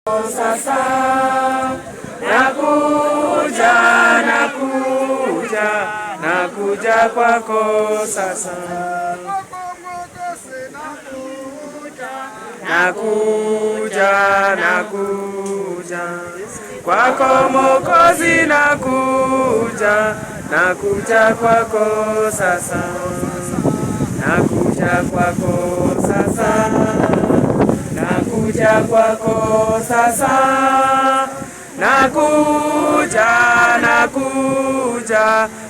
Sasa nakuja kwako sasa, nakuja kwako Mwokozi, nakuja kwako sasa, nakuja kwako sasa, nakuja kwako sasa,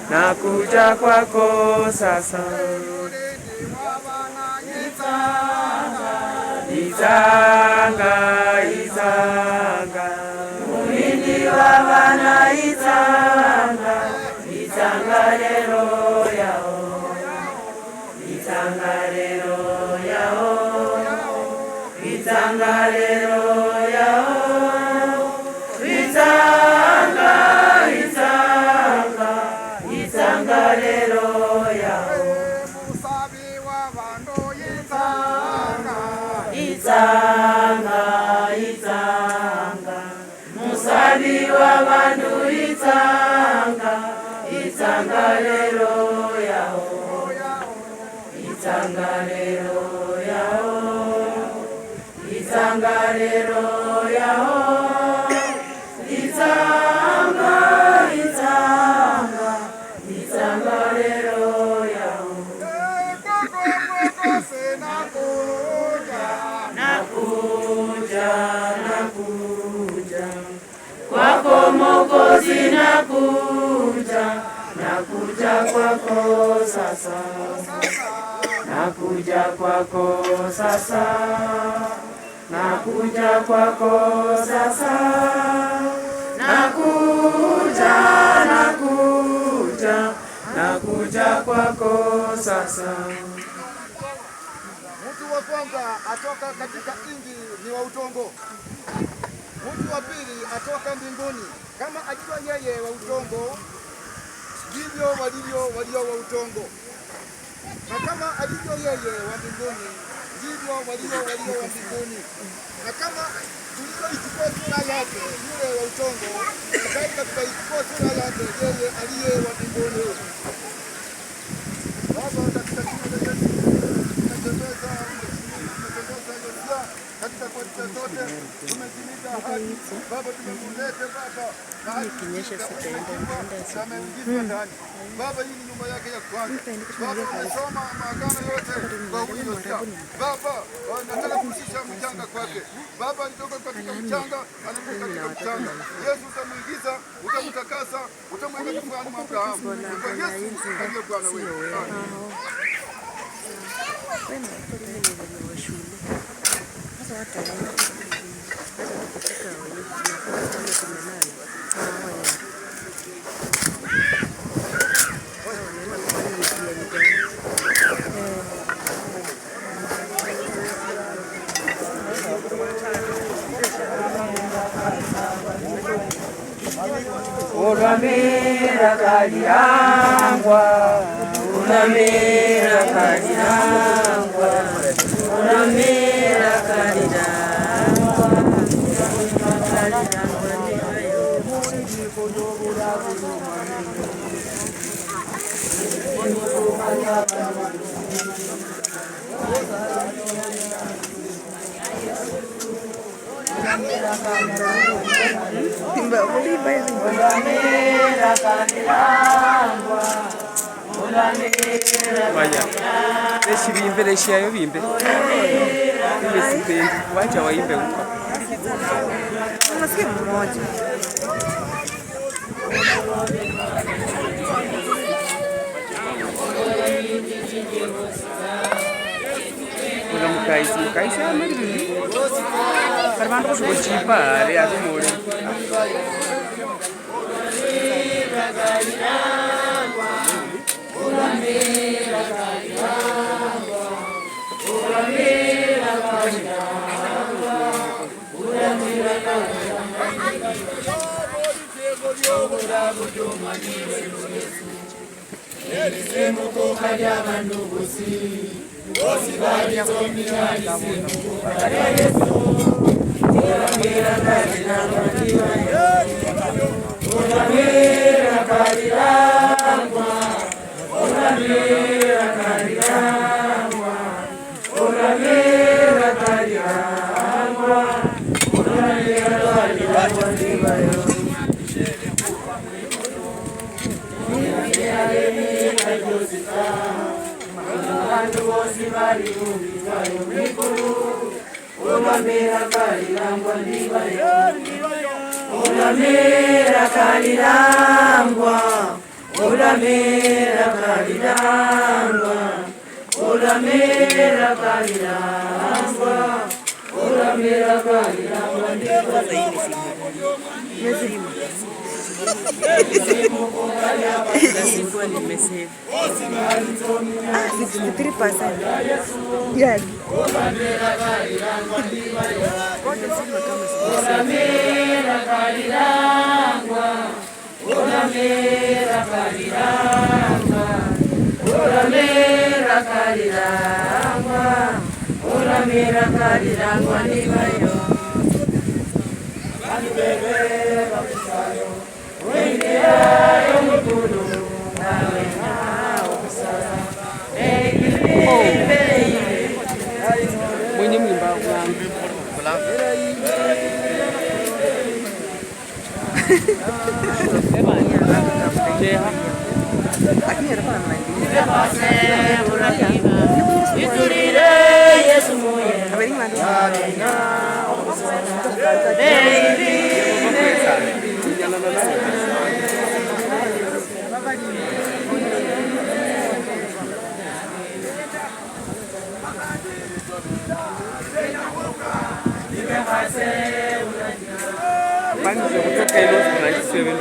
nakuja kwako sasa. Izanga mulindi wa bana izanga lero yao, izanga lero yao, izanga lero yao, izanga lero yao. Izanga musabi wa bandu, izanga lero yao, izanga lero yao, izanga lero yao, izanga lero yao. Nakuja kwako Mwokozi, nakuja kwako sasa, nakuja kwako sasa, nakuja kwako sasa, nakuja kwako sasa. Mtu wa kwanza atoka katika inji ni wa udongo. Mtu wa pili atoka mbinguni. Kama alivyo yeye wa udongo, ndivyo walio wa udongo. Na kama alivyo yeye wa mbinguni, ndivyo walio wa mbinguni. Na kama tulivyoichukua sura yake yule wa udongo, kadhalika tukaichukua sura yake yeye aliye wa mbinguni. Baba, katika jina la Yesu katika kwa zote tumetimiza ahadi. Baba, tumemleta Baba na kinyesha sitaenda ndani. Baba, hii ni nyumba yake ya kwanza. Baba, tunasoma maagano yote kwa huyo. Baba, nataka kushusha mchanga kwake. Baba, alitoka katika mchanga, anakuja katika mchanga. Yesu utamuingiza, utamtakasa, utamweka kifuani mwa Abrahamu. Kwa Yesu ndiye Bwana wetu. Ulamira kalirangwa, ulamira kalirangwa, ulamira kalirangwa, Vaya, leshi bimbe, leshi yayo bimbe. Bimbe sipendi, wacha waimbe huko. Unasikia mmoja. Kuna mkaisi amari. Karmando kuchipa, ale atumore. Yesu liumbikayo mikulu ulamira kalilangwa ndibayo ulamira kalilangwa ulamira kalilangwa ulamira kalilangwa ulamira kalilangwa ndibayo Nasibua nimesave. 63%. Yes. ulamira kalilangwa ulamira kalilangwa ulamira kalilangwa ulamira kalilangwa ndibayo kanibebera bakusayo wengeayo mikulu nawe nao kusala mwenye mwimba wangu itulire Yesu moye Kwani kutoka ilo tunajisiwe